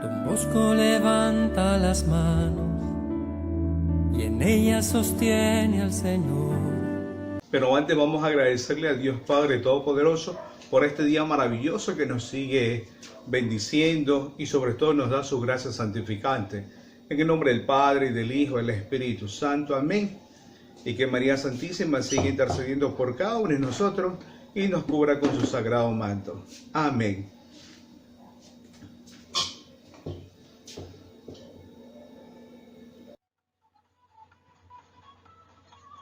Don Bosco levanta las manos y en ellas sostiene al Señor. Pero antes vamos a agradecerle a Dios Padre Todopoderoso por este día maravilloso que nos sigue bendiciendo y sobre todo nos da su gracia santificante. En el nombre del Padre, y del Hijo, y del Espíritu Santo. Amén. Y que María Santísima siga intercediendo por cada uno de nosotros y nos cubra con su sagrado manto. Amén.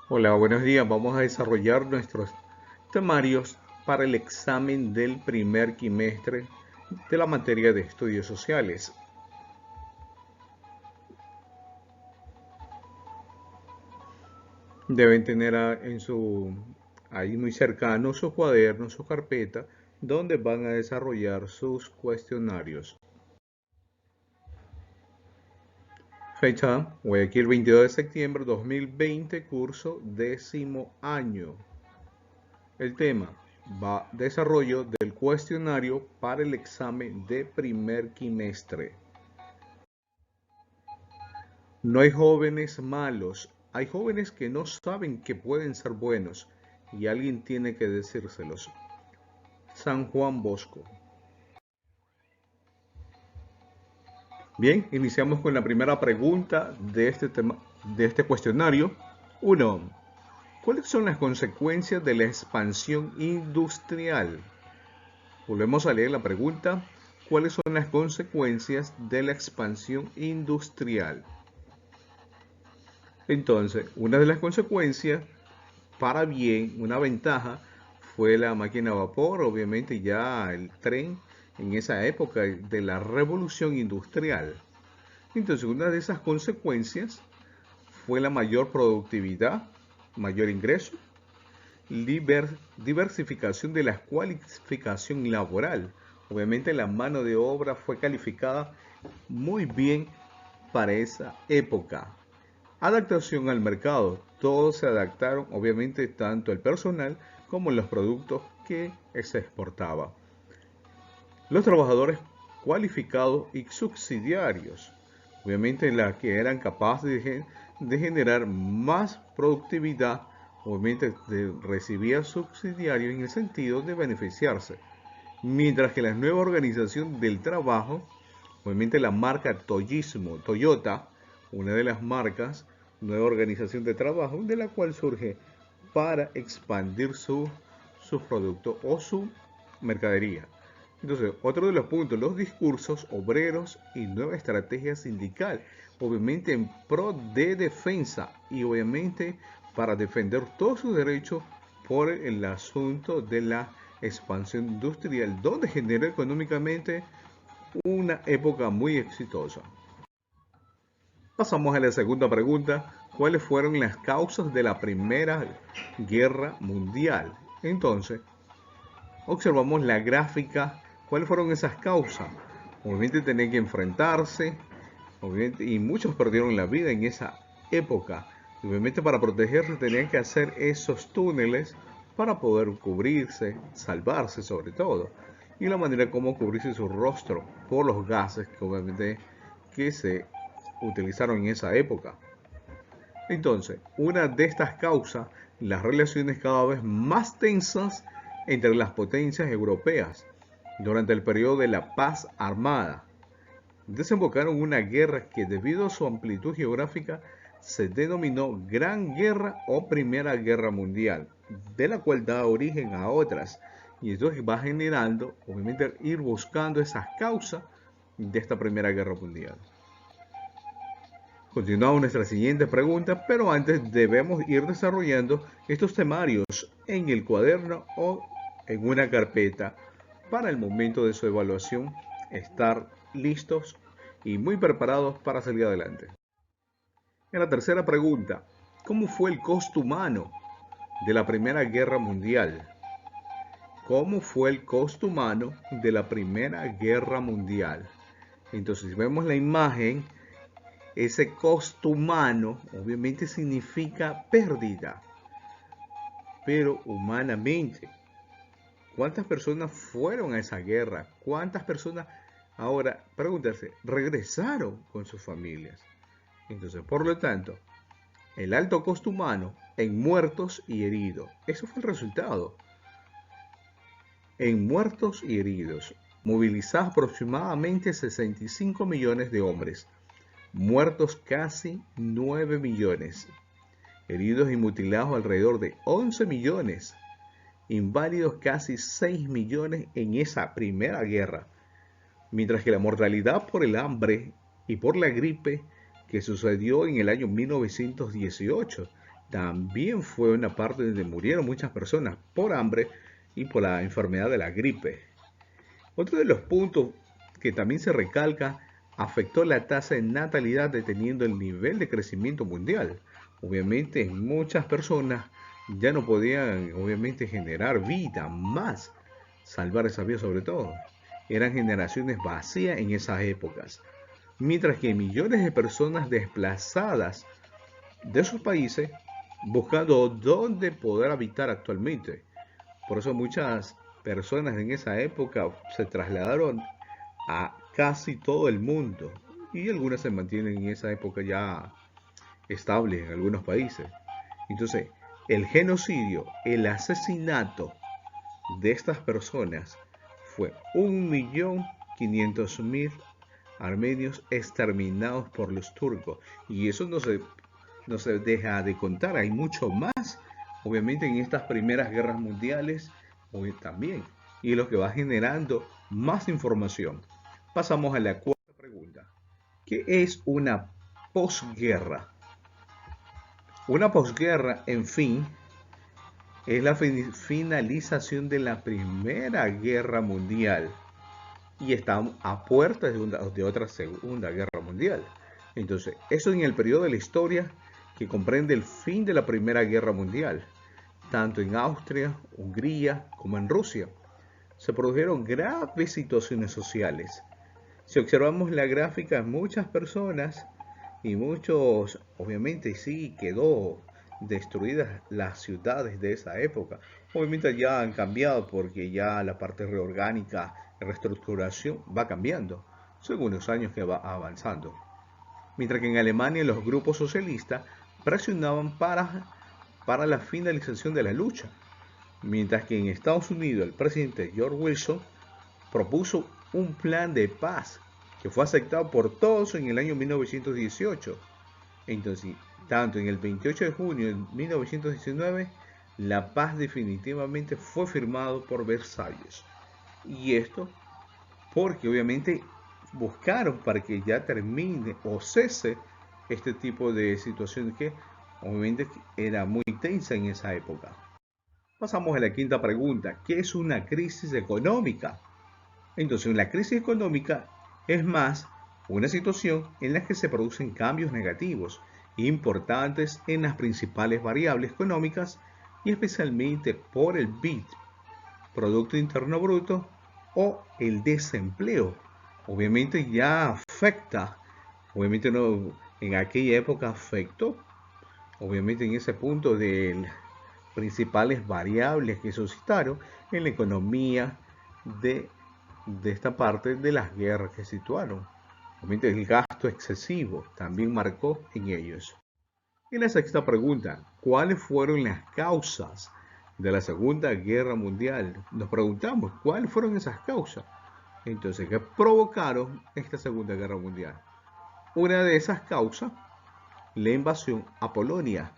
Hola, buenos días. Vamos a desarrollar nuestros temarios para el examen del primer quimestre de la materia de estudios sociales. Deben tener ahí muy cercano sus cuadernos, su carpeta, donde van a desarrollar sus cuestionarios. Fecha, Guayaquil, 22 de septiembre de 2020, curso 10º año. El tema va desarrollo del cuestionario para el examen de primer quimestre. No hay jóvenes malos, hay jóvenes que no saben que pueden ser buenos y alguien tiene que decírselos. San Juan Bosco. Bien, iniciamos con la primera pregunta de este tema, de este cuestionario. 1. ¿Cuáles son las consecuencias de la expansión industrial? Volvemos a leer la pregunta. ¿Cuáles son las consecuencias de la expansión industrial? Entonces, una de las consecuencias, para bien, una ventaja, fue la máquina a vapor, obviamente ya el tren en esa época de la revolución industrial. Entonces, una de esas consecuencias fue la mayor productividad, mayor ingreso, diversificación de la cualificación laboral. Obviamente la mano de obra fue calificada muy bien para esa época. Adaptación al mercado. Todos se adaptaron, obviamente, tanto el personal como los productos que se exportaba. Los trabajadores cualificados y subsidiarios. Obviamente, las que eran capaces de generar más productividad, obviamente recibía subsidiarios en el sentido de beneficiarse. Mientras que la nueva organización del trabajo, obviamente la marca Toyota, una de las marcas, nueva organización de trabajo, de la cual surge para expandir sus productos o su mercadería. Entonces, otro de los puntos, los discursos obreros y nueva estrategia sindical, obviamente en pro de defensa y obviamente para defender todos sus derechos por el asunto de la expansión industrial, donde generó económicamente una época muy exitosa. Pasamos a la segunda pregunta. ¿Cuáles fueron las causas de la Primera Guerra Mundial? Entonces, observamos la gráfica. ¿Cuáles fueron esas causas? Obviamente tenían que enfrentarse, y muchos perdieron la vida en esa época. Obviamente para protegerse tenían que hacer esos túneles para poder cubrirse, salvarse sobre todo. Y la manera como cubrirse su rostro por los gases que obviamente que se utilizaron en esa época. Entonces, una de estas causas, las relaciones cada vez más tensas entre las potencias europeas durante el periodo de la paz armada, desembocaron en una guerra que debido a su amplitud geográfica se denominó Gran Guerra o Primera Guerra Mundial, de la cual da origen a otras, y esto va generando, obviamente, ir buscando esas causas de esta Primera Guerra Mundial. Continuamos nuestra siguiente pregunta, pero antes debemos ir desarrollando estos temarios en el cuaderno o en una carpeta para el momento de su evaluación estar listos y muy preparados para salir adelante. En la tercera pregunta, ¿cómo fue el costo humano de la Primera Guerra Mundial? ¿Cómo fue el costo humano de la Primera Guerra Mundial? Entonces, si vemos la imagen, ese costo humano obviamente significa pérdida, pero humanamente, ¿cuántas personas fueron a esa guerra? ¿Cuántas personas Ahora, pregúntase, regresaron con sus familias. Entonces, por lo tanto, el alto costo humano en muertos y heridos. Eso fue el resultado. En muertos y heridos, movilizados aproximadamente 65 millones de hombres, muertos casi 9 millones, heridos y mutilados alrededor de 11 millones, inválidos casi 6 millones en esa primera guerra, mientras que la mortalidad por el hambre y por la gripe que sucedió en el año 1918 también fue una parte donde murieron muchas personas por hambre y por la enfermedad de la gripe. Otro de los puntos que también se recalca afectó la tasa de natalidad deteniendo el nivel de crecimiento mundial. Obviamente muchas personas ya no podían obviamente generar vida más, salvar esa vida sobre todo. Eran generaciones vacías en esas épocas, mientras que millones de personas desplazadas de esos países buscando dónde poder habitar actualmente. Por eso muchas personas en esa época se trasladaron a casi todo el mundo y algunas se mantienen en esa época ya estables en algunos países. Entonces, el genocidio, el asesinato de estas personas fue 1.500.000 armenios exterminados por los turcos. Y eso no se deja de contar, hay mucho más, obviamente en estas primeras guerras mundiales hoy también, y lo que va generando más información. Pasamos a la cuarta pregunta. ¿Qué es una posguerra? Una posguerra, en fin, es la finalización de la Primera Guerra Mundial y estamos a puertas de otra Segunda Guerra Mundial. Entonces, eso en el periodo de la historia que comprende el fin de la Primera Guerra Mundial, tanto en Austria, Hungría como en Rusia. Se produjeron graves situaciones sociales. Si observamos la gráfica, muchas personas y muchos, obviamente sí quedó destruidas las ciudades de esa época. Obviamente ya han cambiado porque ya la parte reorgánica, reestructuración va cambiando según los años que va avanzando. Mientras que en Alemania los grupos socialistas presionaban para la finalización de la lucha. Mientras que en Estados Unidos el presidente George Wilson propuso un plan de paz que fue aceptado por todos en el año 1918. Entonces, tanto en el 28 de junio de 1919, la paz definitivamente fue firmado por Versalles. Y esto porque obviamente buscaron para que ya termine o cese este tipo de situación que obviamente era muy tensa en esa época. Pasamos a la quinta pregunta. ¿Qué es una crisis económica? Entonces, la crisis económica es más una situación en la que se producen cambios negativos importantes en las principales variables económicas y especialmente por el PIB, Producto Interno Bruto, o el desempleo. Obviamente ya afecta, obviamente no, en aquella época afectó, obviamente en ese punto de las principales variables que suscitaron en la economía de esta parte de las guerras que situaron. Obviamente el gasto excesivo también marcó en ellos. Y la sexta pregunta, ¿cuáles fueron las causas de la Segunda Guerra Mundial? Nos preguntamos, ¿cuáles fueron esas causas? Entonces, ¿qué provocaron esta Segunda Guerra Mundial? Una de esas causas, la invasión a Polonia.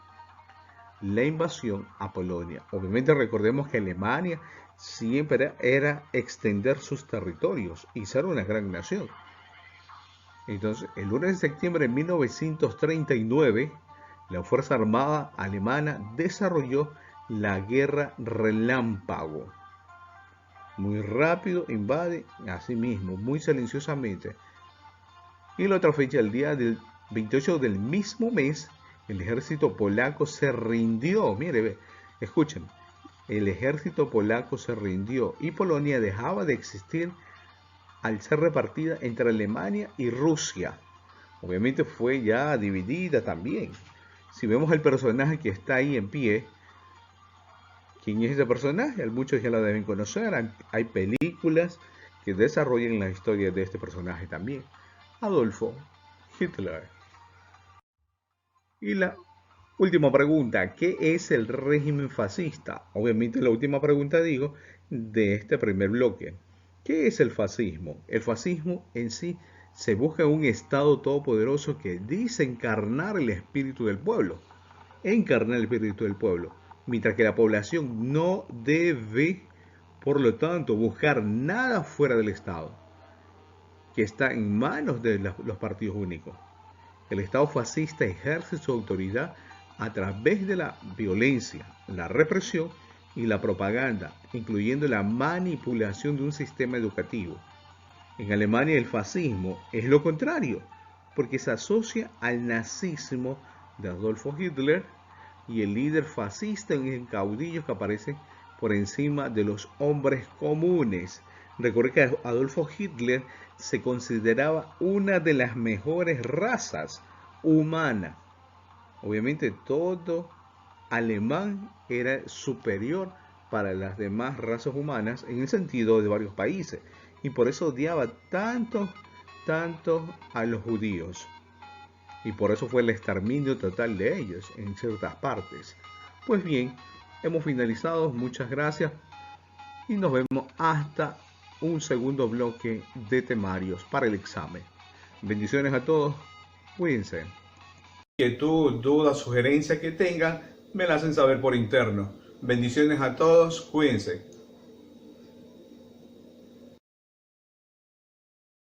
La invasión a Polonia. Obviamente recordemos que Alemania siempre era extender sus territorios y ser una gran nación. Entonces, el 1 de septiembre de 1939, la Fuerza Armada Alemana desarrolló la Guerra Relámpago. Muy rápido, invade, así mismo, muy silenciosamente. Y la otra fecha, el día del 28 del mismo mes, el ejército polaco se rindió. Mire, escuchen, el ejército polaco se rindió y Polonia dejaba de existir al ser repartida entre Alemania y Rusia. Obviamente fue ya dividida también. Si vemos el personaje que está ahí en pie, ¿quién es ese personaje? Muchos ya lo deben conocer. Hay películas que desarrollen la historia de este personaje también, Adolfo Hitler. Y la última pregunta, ¿qué es el régimen fascista? Obviamente la última pregunta, digo, de este primer bloque. ¿Qué es el fascismo? El fascismo en sí se busca un Estado todopoderoso que dice encarnar el espíritu del pueblo. Encarnar el espíritu del pueblo. Mientras que la población no debe, por lo tanto, buscar nada fuera del Estado, que está en manos de los partidos únicos. El Estado fascista ejerce su autoridad a través de la violencia, la represión y la propaganda, incluyendo la manipulación de un sistema educativo. En Alemania el fascismo es lo contrario, porque se asocia al nazismo de Adolfo Hitler y el líder fascista en caudillos que aparecen por encima de los hombres comunes. Recuerda que Adolfo Hitler se consideraba una de las mejores razas humanas. Obviamente todo alemán era superior para las demás razas humanas en el sentido de varios países. Y por eso odiaba tanto a los judíos. Y por eso fue el exterminio total de ellos en ciertas partes. Pues bien, hemos finalizado. Muchas gracias. Y nos vemos hasta un segundo bloque de temarios para el examen. Bendiciones a todos. Cuídense. Inquietud, duda, sugerencia que tengan, me la hacen saber por interno. Bendiciones a todos. Cuídense.